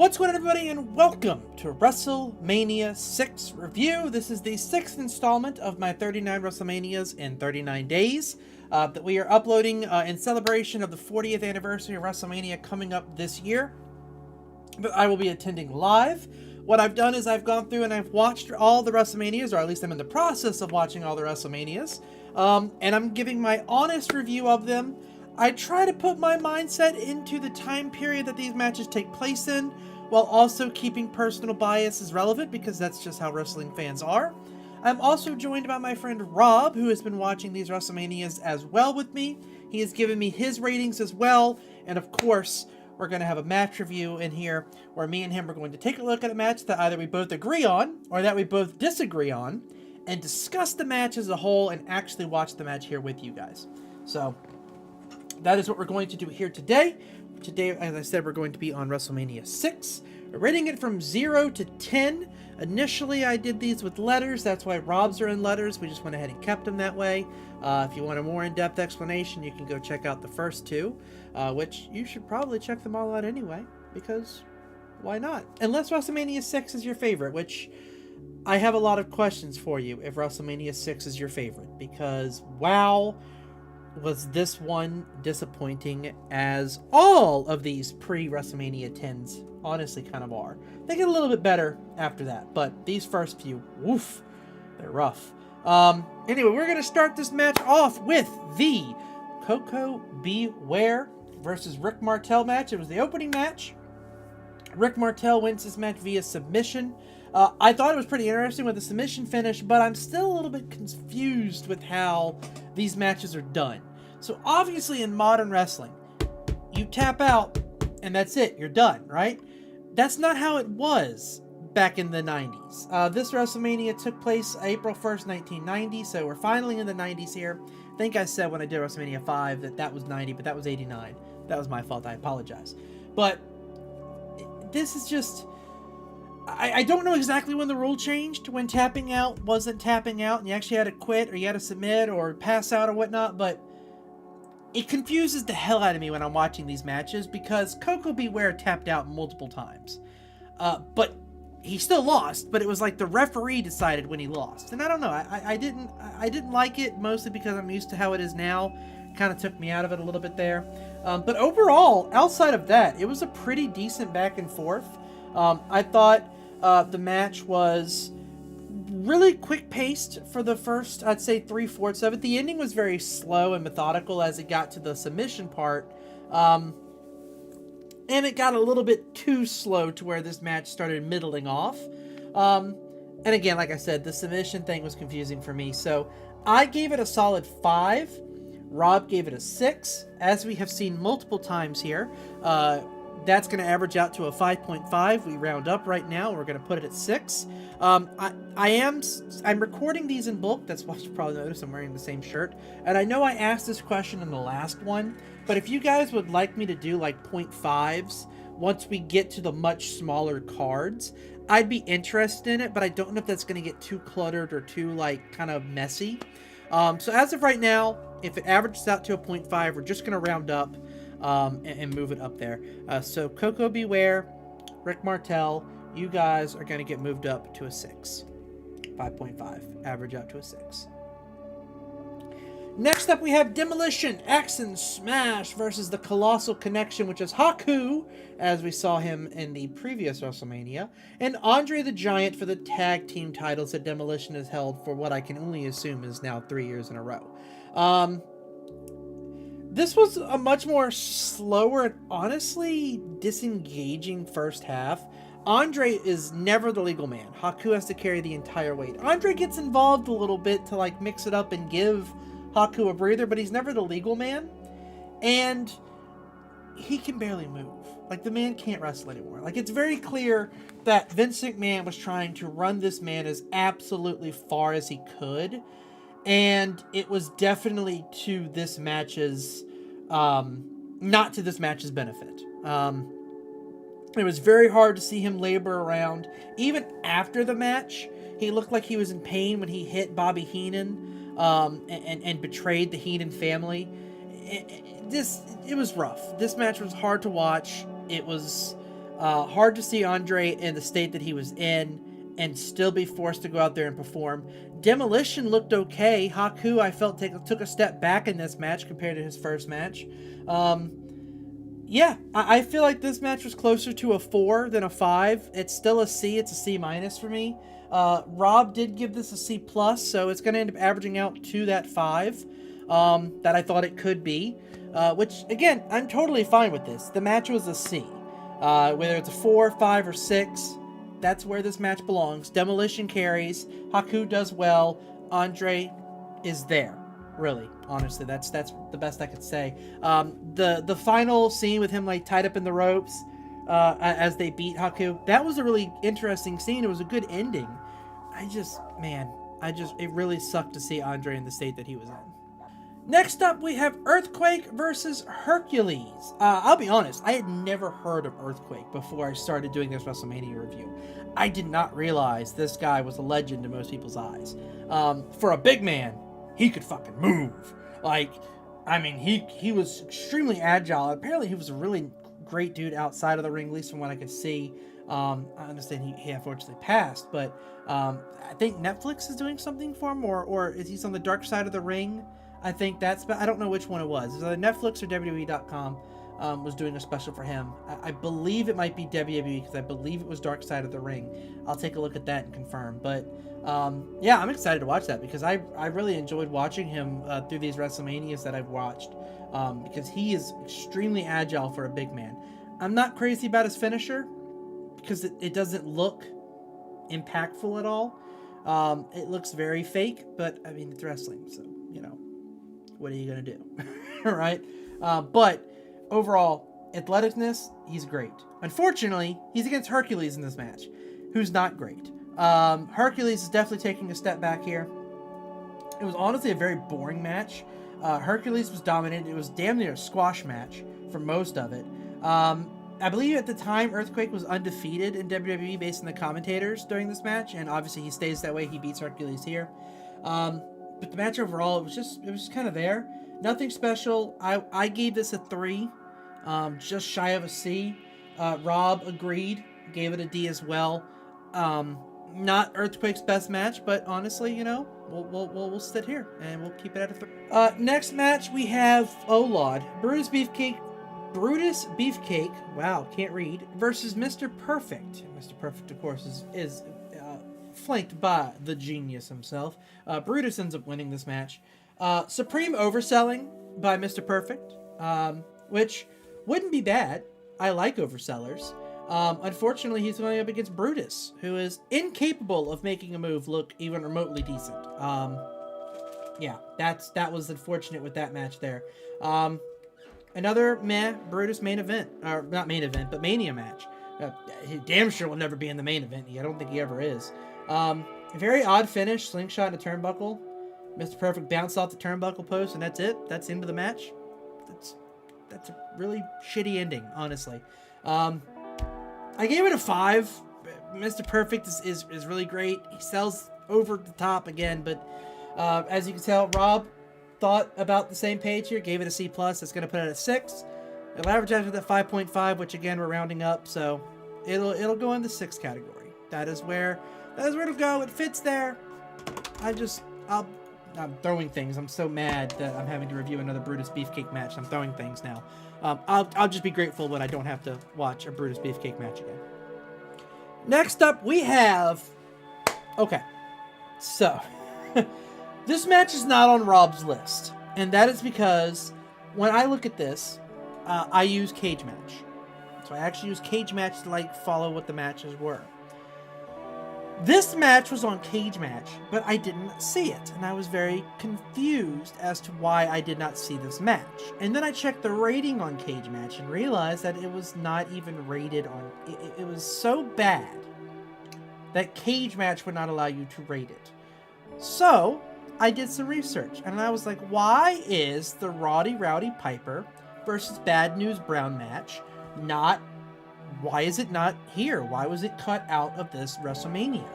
What's going on, everybody, and welcome to WrestleMania 6 review. This is the 6th installment of my 39 WrestleManias in 39 days that we are uploading in celebration of the 40th anniversary of WrestleMania coming up this year. But I will be attending live. What I've done is I've gone through and I've watched all the WrestleManias, or at least I'm in the process of watching all the WrestleManias, and I'm giving my honest review of them. I try to put my mindset into the time period that these matches take place in, while also keeping personal biases relevant, because that's just how wrestling fans are. I'm also joined by my friend Rob, who has been watching these WrestleManias as well with me. He has given me his ratings as well, and of course, we're going to have a match review in here, where me and him are going to take a look at a match that either we both agree on, or that we both disagree on, and discuss the match as a whole, and actually watch the match here with you guys. So, that is what we're going to do here today. Today, as I said, we're going to be on WrestleMania 6. We're rating it from 0 to 10. Initially, I did these with letters. That's why Rob's are in letters. We just went ahead and kept them that way. If you want a more in-depth explanation, you can go check out the first two, which you should probably check them all out anyway, because why not? Unless WrestleMania 6 is your favorite, which I have a lot of questions for you if WrestleMania 6 is your favorite, because wow, was this one disappointing, as all of these pre-WrestleMania 10s honestly kind of are. They get a little bit better after that, but these first few, woof, they're rough. Anyway, we're going to start this match off with the Koko B. Ware versus Rick Martel match. It was the opening match. Rick Martel wins this match via submission. I thought it was pretty interesting with the submission finish, but I'm still a little bit confused with how these matches are done. So obviously in modern wrestling, you tap out and that's it, you're done, right? That's not how it was back in the 90s. This WrestleMania took place April 1st, 1990, so we're finally in the 90s here. I think I said when I did WrestleMania 5 that was 90, but that was 89. That was my fault, I apologize. But this is just... I don't know exactly when the rule changed, when tapping out wasn't tapping out and you actually had to quit or you had to submit or pass out or whatnot, but it confuses the hell out of me when I'm watching these matches, because Koko B. Ware tapped out multiple times. But he still lost, but it was like the referee decided when he lost. And I don't know, I didn't like it, mostly because I'm used to how it is now. Kind of took me out of it a little bit there. But overall, outside of that, it was a pretty decent back and forth. I thought the match was really quick-paced for the first, I'd say, 3/4 of it. The ending was very slow and methodical as it got to the submission part. And it got a little bit too slow to where this match started middling off. And again, like I said, the submission thing was confusing for me. So I gave it a solid 5. Rob gave it a 6. As we have seen multiple times here, that's going to average out to a 5.5. We round up right now. We're going to put it at 6. I'm recording these in bulk. That's why you probably noticed I'm wearing the same shirt. And I know I asked this question in the last one, but if you guys would like me to do like 0.5s once we get to the much smaller cards, I'd be interested in it, but I don't know if that's going to get too cluttered or too like kind of messy. So as of right now, if it averages out to a 0.5, we're just going to round up and move it up there. So Koko B. Ware, Rick Martel, you guys are going to get moved up to a 6. 5.5. Average out to a 6. Next up, we have Demolition X and Smash versus the Colossal Connection, which is Haku, as we saw him in the previous WrestleMania, and Andre the Giant for the tag team titles that Demolition has held for what I can only assume is now 3 years in a row. This was a much more slower and honestly disengaging first half. Andre is never the legal man. Haku has to carry the entire weight. Andre gets involved a little bit to like mix it up and give Haku a breather, but he's never the legal man. And he can barely move. Like, the man can't wrestle anymore. Like, it's very clear that Vince McMahon was trying to run this man as absolutely far as he could. And it was definitely to this match's, not to this match's benefit. It was very hard to see him labor around. Even after the match, he looked like he was in pain when he hit Bobby Heenan, and betrayed the Heenan family. It was rough. This match was hard to watch. It was Hard to see Andre in the state that he was in and still be forced to go out there and perform. Demolition looked okay. Haku, I felt, took a step back in this match compared to his first match. Yeah, I feel like this match was closer to a 4 than a 5. It's still a C. It's a C- for me. Rob did give this a C+, so it's going to end up averaging out to that 5 that I thought it could be. Which, again, I'm totally fine with this. The match was a C. Whether it's a 4, 5, or 6, that's where this match belongs. Demolition carries. Haku does well. Andre is there. Really, honestly, that's the best I could say. The final scene with him like tied up in the ropes as they beat Haku, that was a really interesting scene. It was a good ending. It really sucked to see Andre in the state that he was in. Next up, we have Earthquake versus Hercules. I'll be honest, I had never heard of Earthquake before I started doing this WrestleMania review. I did not realize this guy was a legend in most people's eyes. For a big man, he could fucking move. He was extremely agile. Apparently, he was a really great dude outside of the ring, at least from what I could see. I understand he unfortunately passed, but I think Netflix is doing something for him, or is he on the dark side of the ring? I think I don't know which one it was. It was either Netflix or WWE.com was doing a special for him. I believe it might be WWE because I believe it was Dark Side of the Ring. I'll take a look at that and confirm. But yeah, I'm excited to watch that because I really enjoyed watching him through these WrestleManias that I've watched because he is extremely agile for a big man. I'm not crazy about his finisher because it doesn't look impactful at all. It looks very fake, but I mean, it's wrestling, so, you know. What are you going to do? Right? But overall, athleticness, he's great. Unfortunately, he's against Hercules in this match, who's not great. Hercules is definitely taking a step back here. It was honestly a very boring match. Hercules was dominant. It was damn near a squash match for most of it. I believe at the time, Earthquake was undefeated in WWE based on the commentators during this match, and obviously he stays that way. He beats Hercules here. But the match overall, it was just kind of there. Nothing special. I gave this a 3, just shy of a C. Rob agreed, gave it a D as well. Not Earthquake's best match, but honestly, you know, we'll sit here and we'll keep it at a 3. Next match we have, oh Lord, Brutus Beefcake, wow, can't read, versus Mr. Perfect. Mr. Perfect, of course, is flanked by the genius himself. Brutus ends up winning this match. Supreme overselling by Mr. Perfect, which wouldn't be bad. I like oversellers. Unfortunately, he's going up against Brutus, who is incapable of making a move look even remotely decent. Yeah, that was unfortunate with that match there. Another Brutus main event, or not main event, but Mania match. He damn sure will never be in the main event. I don't think he ever is. Very odd finish, slingshot and a turnbuckle. Mr. Perfect bounced off the turnbuckle post, and that's it. That's the end of the match. That's a really shitty ending, honestly. I gave it a 5. Mr. Perfect is really great. He sells over the top again, but as you can tell, Rob thought about the same page here. Gave it a C+. That's going to put it at a 6. It'll average out to that 5.5, which again we're rounding up, so it'll go in the 6 category. That is where it'll go. It fits there. I'm throwing things. I'm so mad that I'm having to review another Brutus Beefcake match. I'm throwing things now. I'll just be grateful when I don't have to watch a Brutus Beefcake match again. Next up, we have... Okay. So, this match is not on Rob's list. And that is because when I look at this, I use Cage Match. So I actually use Cage Match to follow what the matches were. This match was on Cage Match, but I didn't see it, and I was very confused as to why I did not see this match. And then I checked the rating on Cage Match and realized that it was not even rated on... It was so bad that Cage Match would not allow you to rate it. So, I did some research, and I was like, why is the Roddy Rowdy Piper versus Bad News Brown match not... Why is it not here? Why was it cut out of this WrestleMania?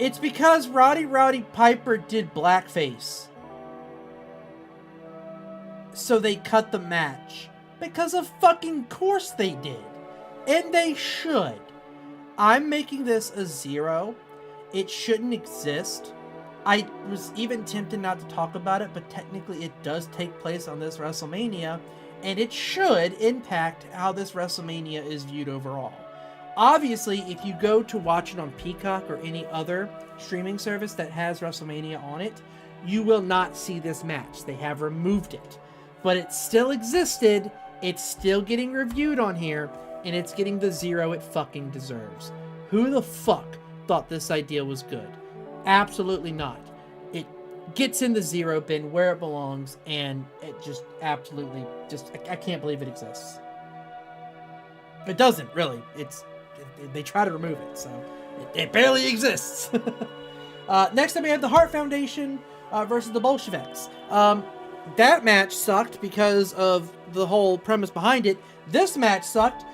It's because Roddy Rowdy Piper did blackface. So they cut the match. Because of fucking course they did. And they should. I'm making this a 0. It shouldn't exist. I was even tempted not to talk about it, but technically it does take place on this WrestleMania, and it should impact how this WrestleMania is viewed overall. Obviously, if you go to watch it on Peacock or any other streaming service that has WrestleMania on it, you will not see this match. They have removed it. But it still existed, it's still getting reviewed on here, and it's getting the 0 it fucking deserves. Who the fuck thought this idea was good? Absolutely not. It gets in the 0 bin where it belongs, and it just absolutely I can't believe it exists. It doesn't, really. They try to remove it, so it barely exists. Next up we have the Hart Foundation versus the Bolsheviks. That match sucked because of the whole premise behind it. This match sucked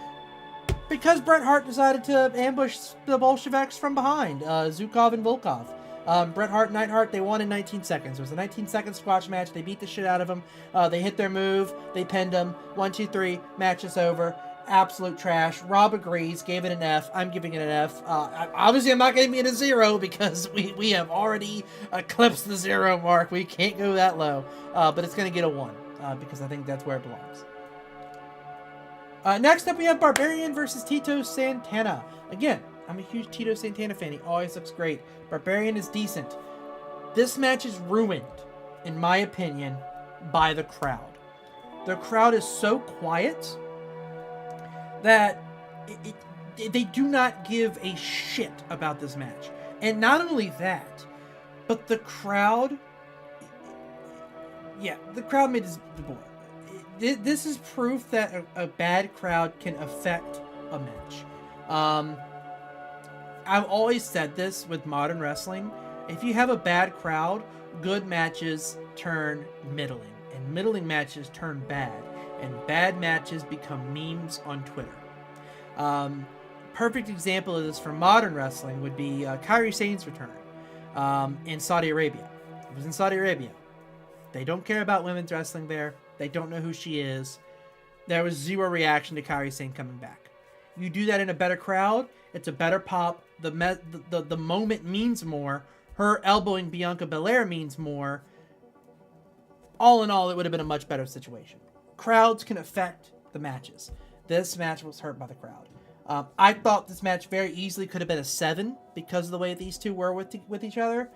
because Bret Hart decided to ambush the Bolsheviks from behind, Zhukov and Volkov. Bret Hart, Neidhart, they won in 19 seconds. It was a 19-second squash match. They beat the shit out of them. They hit their move. They pinned them. 1, 2, 3. Match is over. Absolute trash. Rob agrees. Gave it an F. I'm giving it an F. Obviously, I'm not giving it a 0 because we have already eclipsed the 0 mark. We can't go that low. But it's going to get a 1 because I think that's where it belongs. Next up, we have Barbarian versus Tito Santana. Again, I'm a huge Tito Santana fan. He always looks great. Barbarian is decent. This match is ruined, in my opinion, by the crowd. The crowd is so quiet that they do not give a shit about this match. And not only that, but the crowd... Yeah, the crowd made this boring. This is proof that a bad crowd can affect a match. I've always said this with modern wrestling. If you have a bad crowd, good matches turn middling, and middling matches turn bad, and bad matches become memes on Twitter. Perfect example of this for modern wrestling would be Kairi Sane's return in Saudi Arabia. It was in Saudi Arabia. They don't care about women's wrestling there. They don't know who she is. There was 0 reaction to Kairi Sane coming back. You do that in a better crowd, it's a better pop. The moment means more. Her elbowing Bianca Belair means more. All in all, it would have been a much better situation. Crowds can affect the matches. This match was hurt by the crowd. I thought this match very easily could have been a 7 because of the way these two were with each other.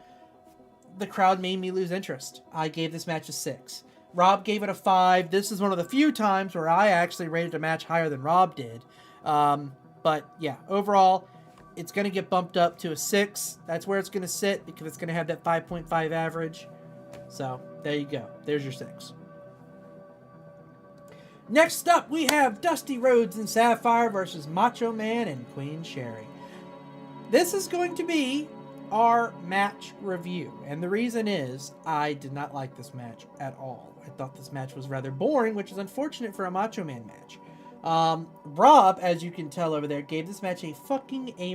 The crowd made me lose interest. I gave this match a 6. Rob gave it a 5. This is one of the few times where I actually rated a match higher than Rob did. But yeah, overall, it's going to get bumped up to a 6. That's where it's going to sit because it's going to have that 5.5 average. So there you go. There's your 6. Next up, we have Dusty Rhodes and Sapphire versus Macho Man and Queen Sherry. This is going to be our match review. And the reason is, I did not like this match at all. I thought this match was rather boring, which is unfortunate for a Macho Man match. Rob, as you can tell over there, gave this match a fucking A-.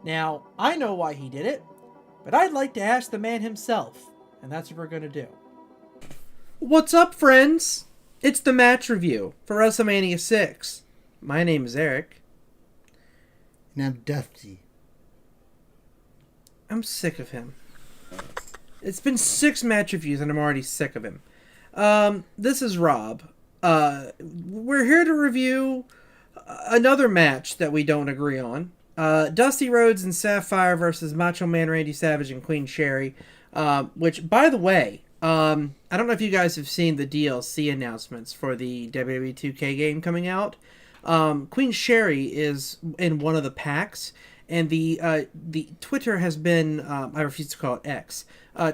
Now, I know why he did it, but I'd like to ask the man himself, and that's what we're going to do. What's up, friends? It's the match review for WrestleMania 6. My name is Eric. And I'm Dusty. I'm sick of him. It's been 6 match reviews and I'm already sick of him. This is Rob. We're here to review another match that we don't agree on. Dusty Rhodes and Sapphire versus Macho Man Randy Savage and Queen Sherry. Which, by the way, I don't know if you guys have seen the DLC announcements for the WWE 2K game coming out. Queen Sherry is in one of the packs. And the Twitter has been, I refuse to call it X,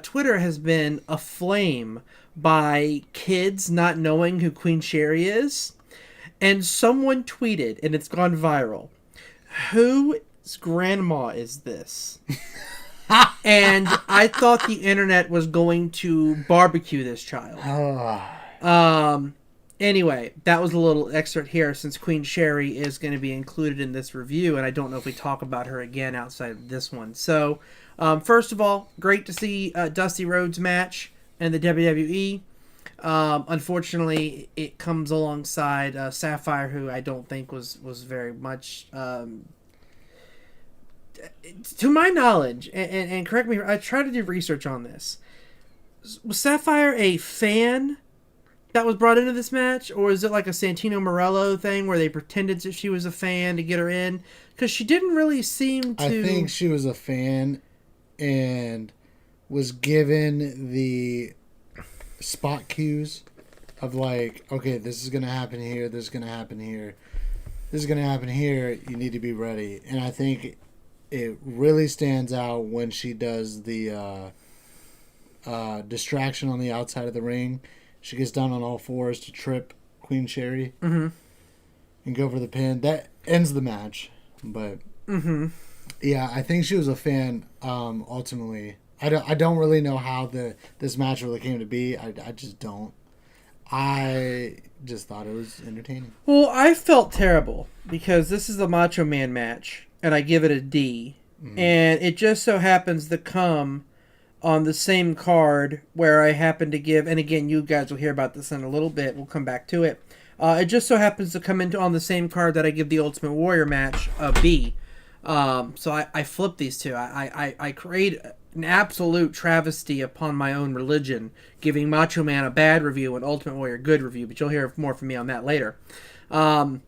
Twitter has been aflame by kids not knowing who Queen Sherry is. And someone tweeted, and it's gone viral, whose grandma is this? And I thought the internet was going to barbecue this child. Anyway, that was a little excerpt here since Queen Sherry is going to be included in this review, and I don't know if we talk about her again outside of this one. So, first of all, great to see Dusty Rhodes match in the WWE. Unfortunately, it comes alongside Sapphire, who I don't think was very much, to my knowledge, and correct me, I tried to do research on this. Was Sapphire a fan that was brought into this match, or is it like a Santino Morello thing where they pretended that she was a fan to get her in? Because she didn't really seem to. I think she was a fan and was given the spot cues of like, okay, this is going to happen here, this is going to happen here, this is going to happen here, you need to be ready. And I think it really stands out when she does the distraction on the outside of the ring. She gets down on all fours to trip Queen Sherry and go for the pin. That ends the match. But yeah, I think she was a fan. Ultimately, I don't really know how this match really came to be. I just don't. I just thought it was entertaining. Well, I felt terrible because this is a Macho Man match, and I give it a D. And it just so happens to come on the same card where I happen to give, and again, you guys will hear about this in a little bit. We'll come back to it. It just so happens to come into on the same card that I give the Ultimate Warrior match a B. So I flip these two. I create an absolute travesty upon my own religion, giving Macho Man a bad review and Ultimate Warrior a good review, but you'll hear more from me on that later. I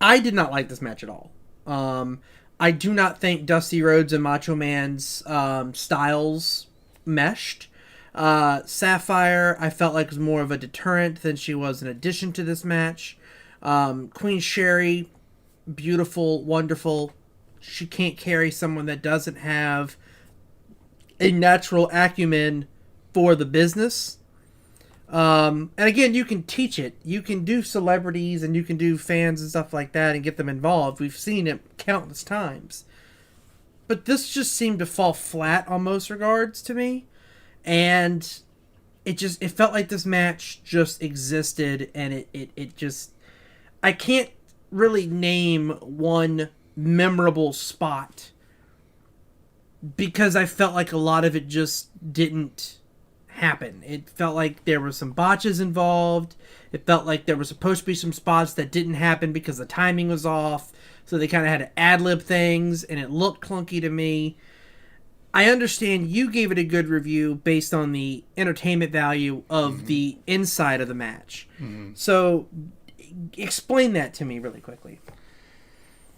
did not like this match at all. I do not think Dusty Rhodes and Macho Man's styles meshed. Sapphire, I felt like was more of a deterrent than she was an addition to this match. Queen Sherry, beautiful, wonderful. She can't carry someone that doesn't have a natural acumen for the business. And again, you can teach it. You can do celebrities and you can do fans and stuff like that and get them involved. We've seen it countless times. But this just seemed to fall flat on most regards to me. And it felt like this match just existed, and it just, I can't really name one memorable spot because I felt like a lot of it just didn't happen. It felt like there were some botches involved. It felt like there were supposed to be some spots that didn't happen because the timing was off. So they kind of had to ad-lib things, and it looked clunky to me. I understand you gave it a good review based on the entertainment value of the inside of the match. So explain that to me really quickly.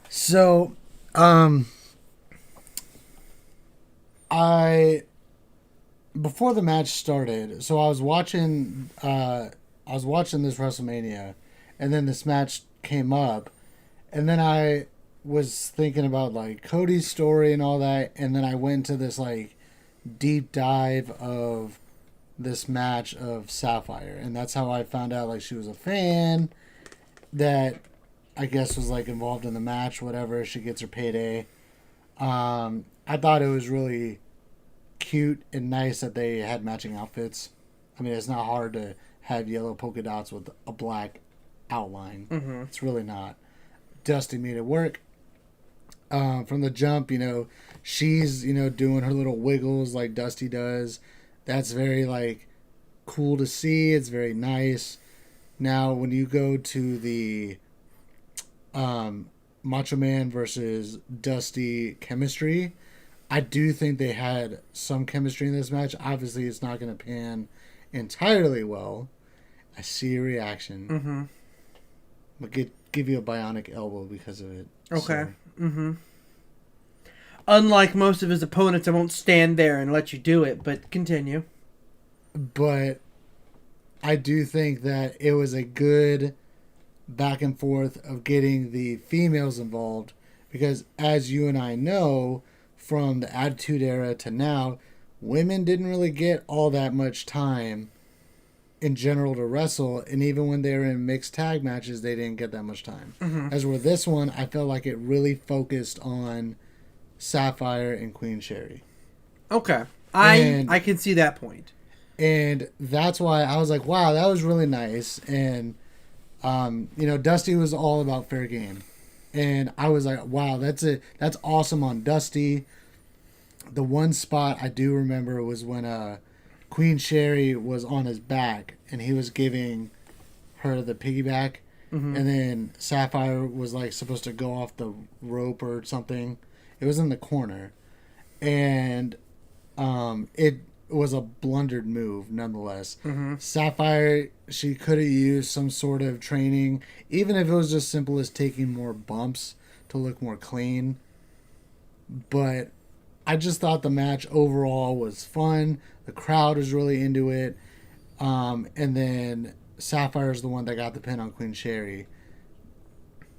So, before the match started, so I was watching this WrestleMania, and then this match came up, and then I was thinking about like Cody's story and all that, and then I went to this like deep dive of this match of Sapphire, and that's how I found out like she was a fan that I guess was like involved in the match, whatever. She gets her payday. I thought it was really cute and nice that they had matching outfits. I mean, it's not hard to have yellow polka dots with a black outline. It's really not. Dusty made it work. From the jump, she's, doing her little wiggles like Dusty does. That's very, like, cool to see. It's very nice. Now, when you go to the Macho Man versus Dusty chemistry, I do think they had some chemistry in this match. Obviously, it's not going to pan entirely well. I see your reaction. But give you a bionic elbow because of it. Okay. So. Unlike most of his opponents, I won't stand there and let you do it, but continue. But I do think that it was a good back and forth of getting the females involved, because as you and I know, from the Attitude Era to now, women didn't really get all that much time in general to wrestle, and even when they were in mixed tag matches, they didn't get that much time. As with this one, I felt like it really focused on Sapphire and Queen Sherry. Okay. I can see that point. And that's why I was like, wow, that was really nice. And, Dusty was all about fair game. And I was like, wow, that's awesome on Dusty. The one spot I do remember was when Queen Sherry was on his back and he was giving her the piggyback. Mm-hmm. And then Sapphire was like supposed to go off the rope or something. It was in the corner. And it was a blundered move nonetheless. Mm-hmm. Sapphire, she could have used some sort of training, even if it was just simple as taking more bumps to look more clean. But I just thought the match overall was fun. The crowd was really into it. And then Sapphire's the one that got the pin on Queen Sherry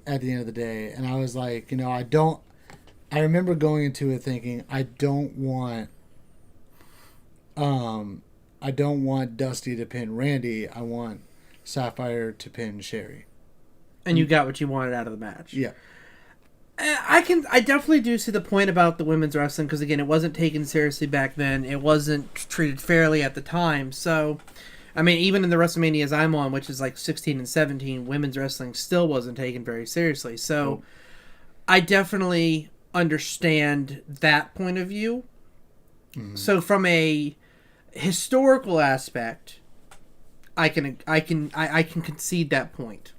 at the end of the day. And I was like, I remember going into it thinking, I don't want Dusty to pin Randy. I want Sapphire to pin Sherry. And you got what you wanted out of the match. Yeah. I definitely do see the point about the women's wrestling, because again, it wasn't taken seriously back then. It wasn't treated fairly at the time. So, I mean, even in the WrestleManias I'm on, which is like 16 and 17, women's wrestling still wasn't taken very seriously. So, I definitely understand that point of view. Mm-hmm. So, from a historical aspect, I can concede that point.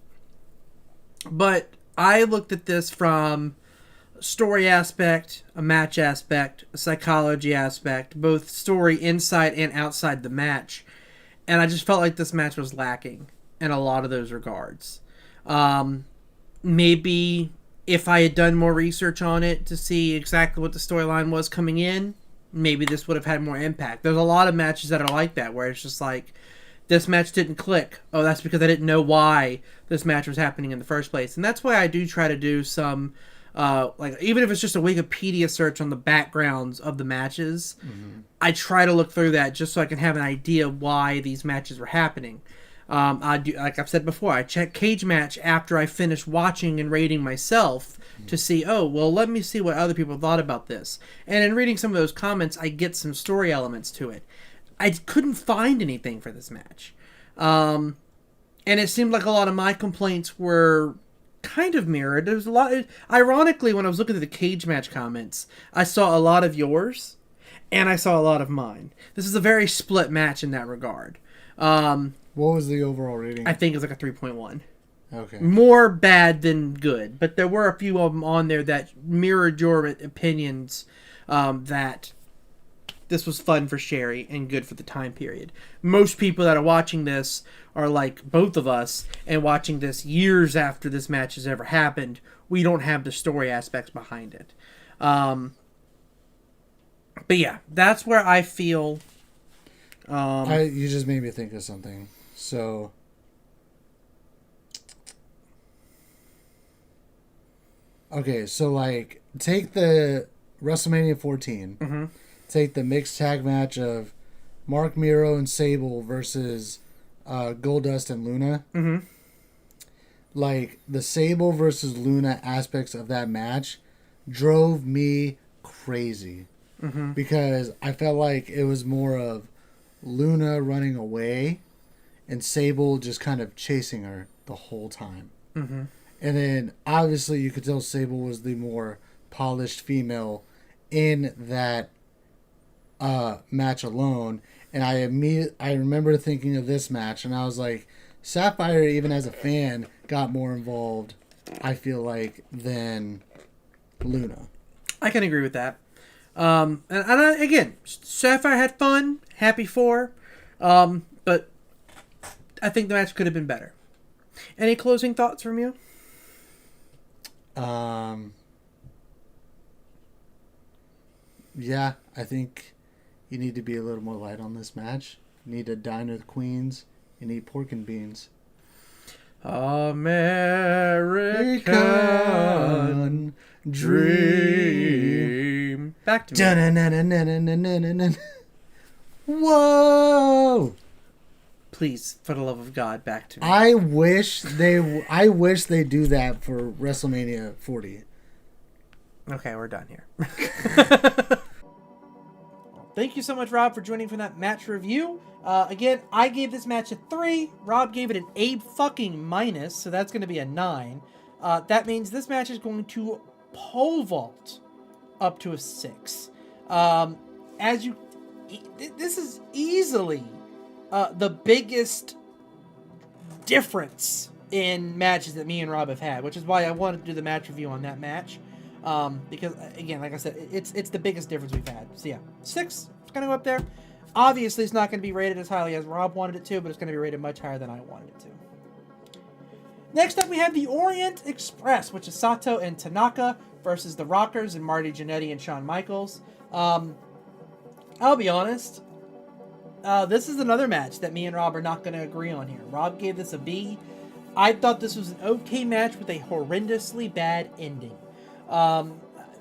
But I looked at this from a story aspect, a match aspect, a psychology aspect, both story inside and outside the match. And I just felt like this match was lacking in a lot of those regards. Maybe if I had done more research on it to see exactly what the storyline was coming in, maybe this would have had more impact. There's a lot of matches that are like that, where it's just like, this match didn't click. Oh, that's because I didn't know why this match was happening in the first place. And that's why I do try to do some, even if it's just a Wikipedia search on the backgrounds of the matches, I try to look through that just so I can have an idea why these matches were happening. I do, like I've said before, I check Cage Match after I finish watching and rating myself to see, let me see what other people thought about this. And in reading some of those comments, I get some story elements to it. I couldn't find anything for this match. And it seemed like a lot of my complaints were kind of mirrored. There was a lot. Ironically, when I was looking at the Cage Match comments, I saw a lot of yours, and I saw a lot of mine. This is a very split match in that regard. What was the overall rating? I think it was like a 3.1. Okay. More bad than good, but there were a few of them on there that mirrored your opinions, that this was fun for Sherry and good for the time period. Most people that are watching this are like both of us, and watching this years after this match has ever happened. We don't have the story aspects behind it. But yeah, that's where I feel. You just made me think of something. So, okay, so like take the WrestleMania 14. Mm-hmm. Take the mixed tag match of Mark Miro and Sable versus Goldust and Luna. Mm-hmm. Like, the Sable versus Luna aspects of that match drove me crazy. Mm-hmm. Because I felt like it was more of Luna running away and Sable just kind of chasing her the whole time. Mm-hmm. And then, obviously, you could tell Sable was the more polished female in that match alone. And I remember thinking of this match, and I was like, Sapphire, even as a fan, got more involved, I feel like, than Luna. I can agree with that. Again, Sapphire had fun, happy for, but I think the match could have been better. Any closing thoughts from you? Yeah, I think you need to be a little more light on this match. You need to dine with queens and eat pork and beans. American dream. Back to me. Whoa! Please, for the love of God, back to me. I wish they do that for WrestleMania 40. Okay, we're done here. Thank you so much, Rob, for joining for that match review. Again, I gave this match a 3. Rob gave it an A-fucking-, so that's going to be a 9. That means this match is going to pole vault up to a 6. As you this is easily the biggest difference in matches that me and Rob have had, which is why I wanted to do the match review on that match. Because again, like I said, it's the biggest difference we've had. So yeah, 6, it's gonna go up there. Obviously, it's not going to be rated as highly as Rob wanted it to, but it's going to be rated much higher than I wanted it to. Next up, we have the Orient Express, which is Sato and Tanaka versus the Rockers and Marty Jannetty and Shawn Michaels. I'll be honest, this is another match that me and Rob are not going to agree on here. Rob gave this a B. I thought this was an okay match with a horrendously bad ending.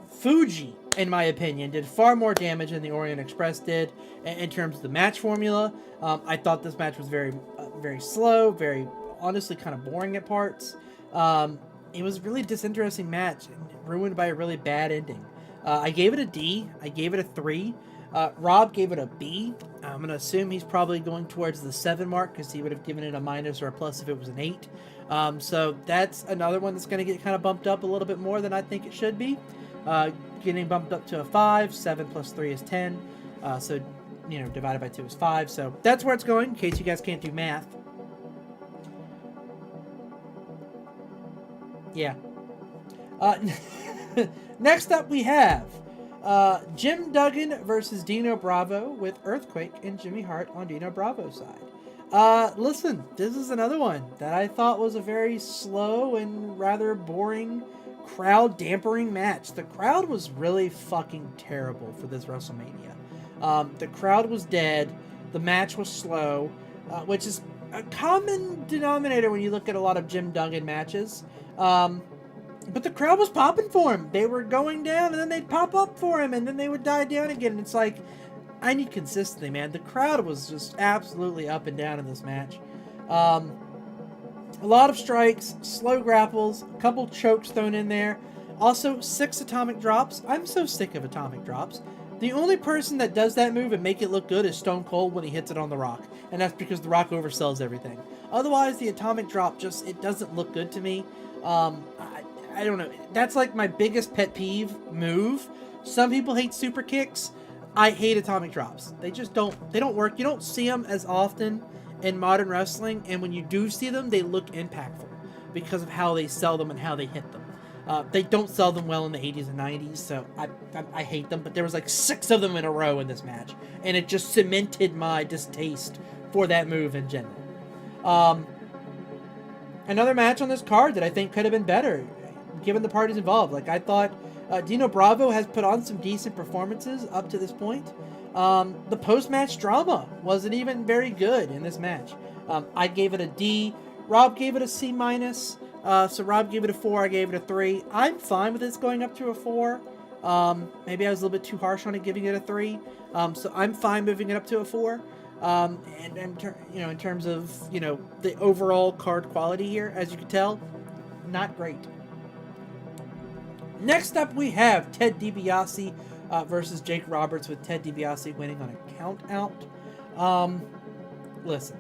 Fuji, in my opinion, did far more damage than the Orient Express did in terms of the match formula. I thought this match was very slow, very honestly kind of boring at parts. It was a really disinteresting match and ruined by a really bad ending. I gave it a D. I gave it a 3. Rob gave it a B. I'm going to assume he's probably going towards the 7 mark because he would have given it a minus or a plus if it was an 8. So that's another one that's going to get kind of bumped up a little bit more than I think it should be. Getting bumped up to a 5. 7 plus 3 is 10. So, divided by 2 is 5. So that's where it's going, in case you guys can't do math. Yeah. Next up we have Jim Duggan versus Dino Bravo with Earthquake and Jimmy Hart on Dino Bravo's side. Listen, this is another one that I thought was a very slow and rather boring, crowd dampering match. The crowd was really fucking terrible for this WrestleMania. The crowd was dead. The match was slow, which is a common denominator when you look at a lot of Jim Duggan matches. But the crowd was popping for him. They were going down, and then they'd pop up for him, and then they would die down again. It's like, I need consistency, man. The crowd was just absolutely up and down in this match. A lot of strikes, slow grapples, a couple chokes thrown in there. Also, 6 atomic drops. I'm so sick of atomic drops. The only person that does that move and make it look good is Stone Cold when he hits it on The Rock. And that's because The Rock oversells everything. Otherwise, the atomic drop it doesn't look good to me. I don't know. That's like my biggest pet peeve move. Some people hate super kicks. I hate atomic drops. They don't work. You don't see them as often in modern wrestling. And when you do see them, they look impactful because of how they sell them and how they hit them. They don't sell them well in the 80s and 90s, so I hate them. But there was like 6 of them in a row in this match. And it just cemented my distaste for that move in general. Another match on this card that I think could have been better, given the parties involved. Like, I thought Dino Bravo has put on some decent performances up to this point. The post-match drama wasn't even very good in this match. I gave it a D. Rob gave it a C-. So Rob gave it a 4. I gave it a 3. I'm fine with this going up to a 4. Maybe I was a little bit too harsh on it, giving it a 3. So I'm fine moving it up to a 4. And in terms of the overall card quality here, as you can tell, not great. Next up, we have Ted DiBiase versus Jake Roberts, with Ted DiBiase winning on a count out. Listen,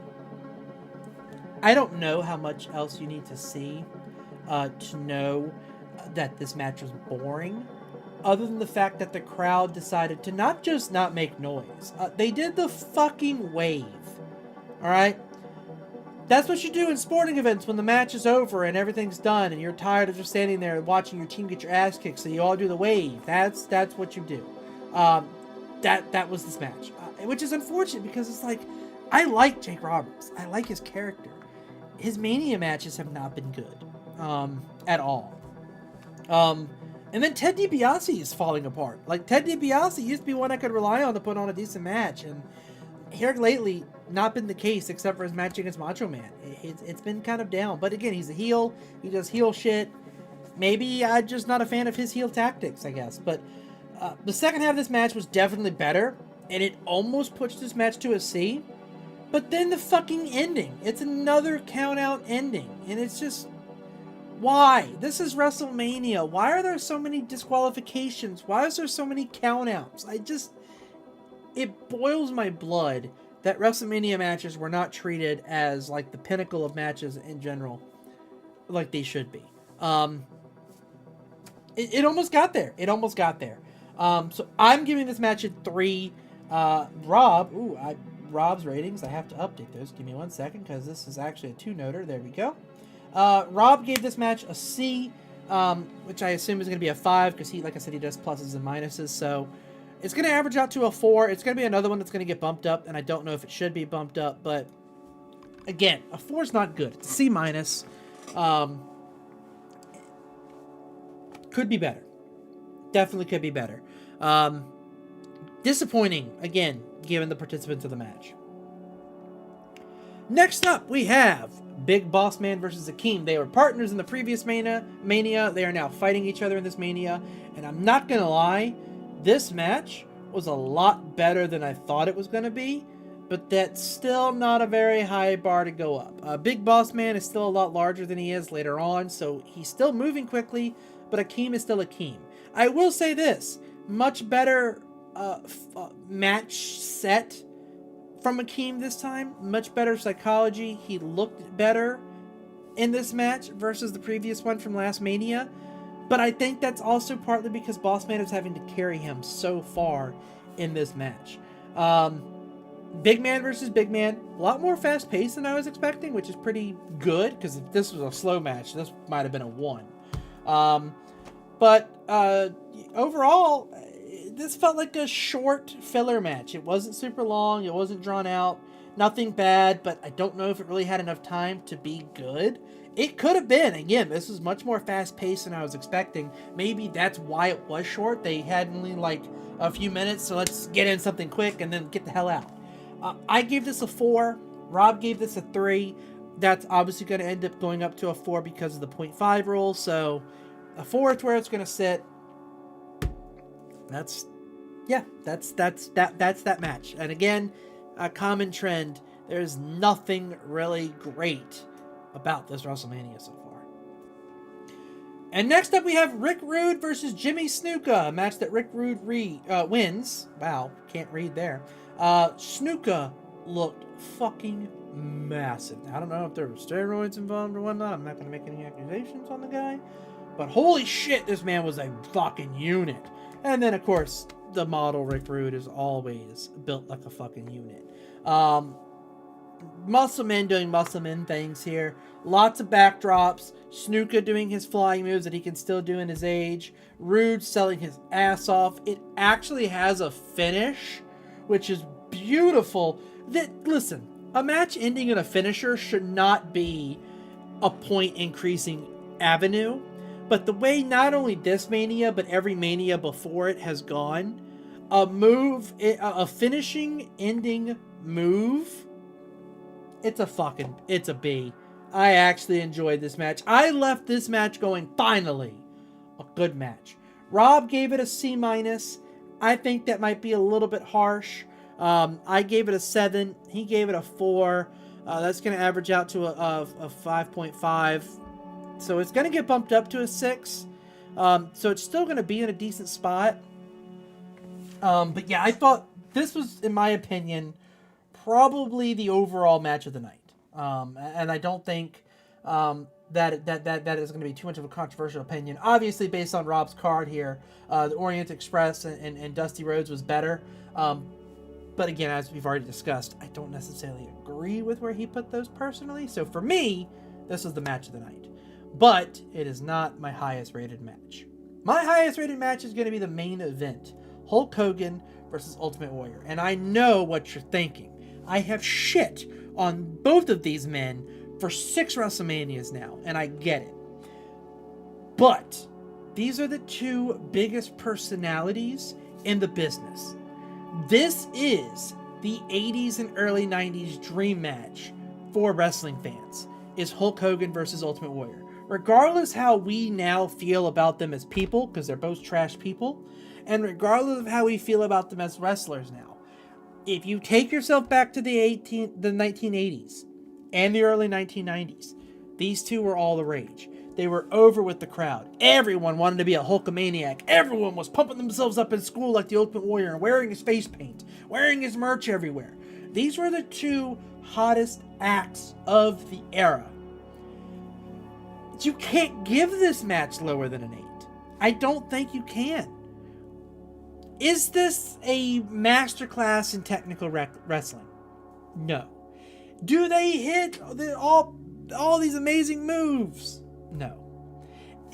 I don't know how much else you need to see to know that this match was boring, other than the fact that the crowd decided to not just not make noise. They did the fucking wave. Alright? That's what you do in sporting events when the match is over and everything's done and you're tired of just standing there watching your team get your ass kicked, so you all do the wave. That's what you do. That was this match. Which is unfortunate because it's like, I like Jake Roberts. I like his character. His Mania matches have not been good. At all. And then Ted DiBiase is falling apart. Like, Ted DiBiase used to be one I could rely on to put on a decent match, and here lately, not been the case except for his match against Macho Man. It's been kind of down. But again, he's a heel. He does heel shit. Maybe I'm just not a fan of his heel tactics, I guess. But the second half of this match was definitely better, and it almost pushed this match to a C. But then the fucking ending. It's another count-out ending, and it's just... Why? This is WrestleMania. Why are there so many disqualifications? Why is there so many countouts? It boils my blood that WrestleMania matches were not treated as like the pinnacle of matches in general, like they should be. It almost got there. So I'm giving this match a 3. Rob's ratings, I have to update those. Give me 1 second, because this is actually a 2-noter. There we go. Rob gave this match a C, which I assume is going to be a 5, because like I said, he does pluses and minuses, so it's going to average out to a 4. It's going to be another one that's going to get bumped up, and I don't know if it should be bumped up, but again, a 4 is not good. It's a C minus. Could be better. Definitely could be better. Disappointing, again, given the participants of the match. Next up, we have Big Boss Man versus Akeem. They were partners in the previous Mania. They are now fighting each other in this Mania. And I'm not going to lie, this match was a lot better than I thought it was going to be. But that's still not a very high bar to go up. Big Boss Man is still a lot larger than he is later on. So he's still moving quickly. But Akeem is still Akeem. I will say this. Much better match set from Akeem this time. Much better psychology. He looked better in this match versus the previous one from last Mania. But I think that's also partly because Boss Man is having to carry him so far in this match. Big Man versus Big Man. A lot more fast paced than I was expecting, which is pretty good, because if this was a slow match, this might have been a 1. But overall, this felt like a short filler match. It wasn't super long. It wasn't drawn out. Nothing bad, but I don't know if it really had enough time to be good. It could have been. Again, this was much more fast-paced than I was expecting. Maybe that's why it was short. They had only like a few minutes, so let's get in something quick and then get the hell out. I gave this a 4. Rob gave this a 3. That's obviously going to end up going up to a 4 because of the 0.5 rule, so a 4 is where it's going to sit. That's that match. And again, a common trend. There's nothing really great about this WrestleMania so far. And next up we have Rick Rude versus Jimmy Snuka, a match that Rick Rude wins. Wow, can't read there. Snuka looked fucking massive. I don't know if there were steroids involved or whatnot. I'm not going to make any accusations on the guy. But holy shit, this man was a fucking unit. And then, of course, the model Rick Rude is always built like a fucking unit. Muscle men doing muscle men things here. Lots of backdrops. Snuka doing his flying moves that he can still do in his age. Rude selling his ass off. It actually has a finish, which is beautiful. Listen, a match ending in a finisher should not be a point increasing avenue. But the way not only this Mania, but every Mania before it has gone, a finishing ending move, it's a B. I actually enjoyed this match. I left this match going, finally, a good match. Rob gave it a C minus. I think that might be a little bit harsh. I gave it a 7. He gave it a 4. That's going to average out to a 5.5. So it's going to get bumped up to a 6. So it's still going to be in a decent spot. But yeah, I thought this was, in my opinion, probably the overall match of the night. And I don't think that is going to be too much of a controversial opinion. Obviously, based on Rob's card here, the Orient Express and Dusty Rhodes was better. But again, as we've already discussed, I don't necessarily agree with where he put those personally. So for me, this was the match of the night. But it is not my highest rated match. My highest rated match is going to be the main event. Hulk Hogan versus Ultimate Warrior. And I know what you're thinking. I have shit on both of these men for 6 WrestleManias now. And I get it. But these are the 2 biggest personalities in the business. This is the 80s and early 90s dream match for wrestling fans. Is Hulk Hogan versus Ultimate Warrior. Regardless how we now feel about them as people, because they're both trash people, and regardless of how we feel about them as wrestlers now, if you take yourself back to the 1980s and the early 1990s, these 2 were all the rage. They were over with the crowd. Everyone wanted to be a Hulkamaniac. Everyone was pumping themselves up in school like the Ultimate Warrior and wearing his face paint, wearing his merch everywhere. These were the 2 hottest acts of the era. You can't give this match lower than an 8. I don't think you can. Is this a masterclass in technical wrestling? No. Do they hit all these amazing moves? No.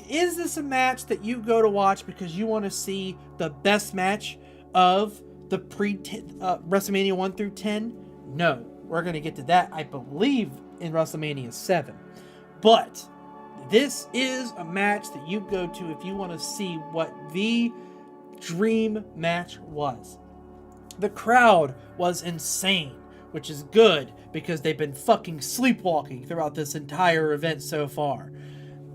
Is this a match that you go to watch because you want to see the best match of the WrestleMania 1 through 10? No. We're going to get to that, I believe, in WrestleMania 7. But this is a match that you go to if you want to see what the dream match was. The crowd was insane, which is good because they've been fucking sleepwalking throughout this entire event so far.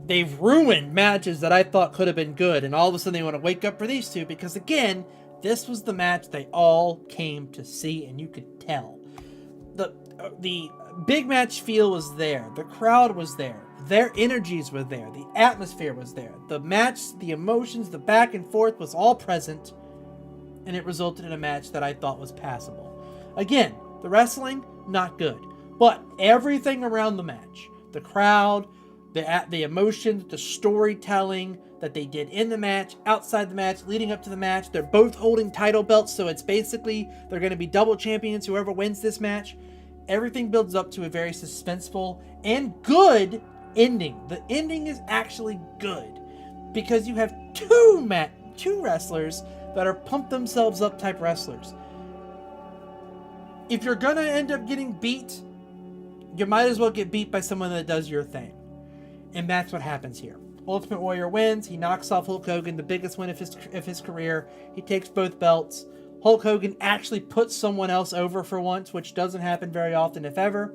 They've ruined matches that I thought could have been good, and all of a sudden they want to wake up for these two because, again, this was the match they all came to see, and you could tell. The big match feel was there. The crowd was there. Their energies were there. The atmosphere was there. The match, the emotions, the back and forth was all present, and it resulted in a match that I thought was passable. Again, the wrestling, not good. But everything around the match, the crowd, the emotions, the storytelling that they did in the match, outside the match, leading up to the match. They're both holding title belts, so it's basically they're going to be double champions, whoever wins this match. Everything builds up to a very suspenseful and good ending. The ending is actually good because you have two wrestlers that are pump themselves up type wrestlers. If you're going to end up getting beat, you might as well get beat by someone that does your thing. And that's what happens here. Ultimate Warrior wins. He knocks off Hulk Hogan, the biggest win of his career. He takes both belts. Hulk Hogan actually puts someone else over for once, which doesn't happen very often, if ever.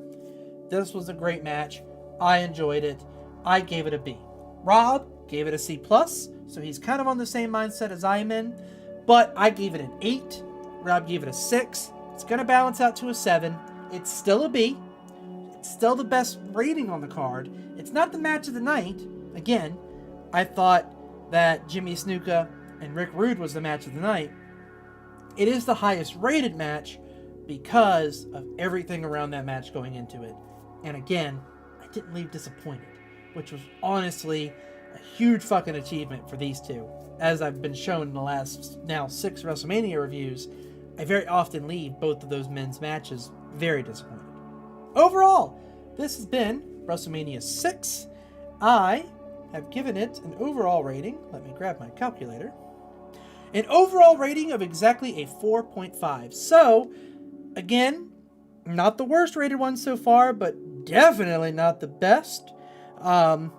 This was a great match. I enjoyed it. I gave it a B. Rob gave it a C+, so he's kind of on the same mindset as I am in, but I gave it an 8. Rob gave it a 6. It's going to balance out to a 7. It's still a B. It's still the best rating on the card. It's not the match of the night. Again, I thought that Jimmy Snuka and Rick Rude was the match of the night. It is the highest rated match because of everything around that match going into it. And again, I didn't leave disappointed, which was honestly a huge fucking achievement for these two. As I've been shown in the last now 6 WrestleMania reviews, I very often leave both of those men's matches very disappointed. Overall, this has been WrestleMania 6. I have given it an overall rating. Let me grab my calculator. An overall rating of exactly a 4.5. So, again, not the worst rated one so far, but definitely not the best. And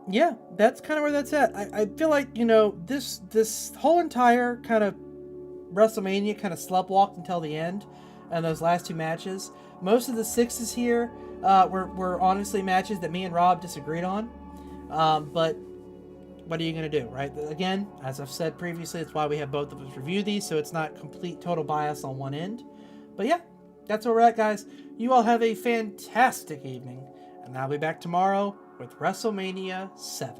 yeah, that's kind of where that's at. I feel like, this whole entire kind of WrestleMania kind of sleptwalked until the end, and those last 2 matches. Most of the 6s here were honestly matches that me and Rob disagreed on. But what are you going to do, right? Again, as I've said previously, it's why we have both of us review these, so it's not complete total bias on one end. But yeah, that's where we're at, guys. You all have a fantastic evening, and I'll be back tomorrow with WrestleMania 7.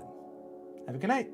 Have a good night.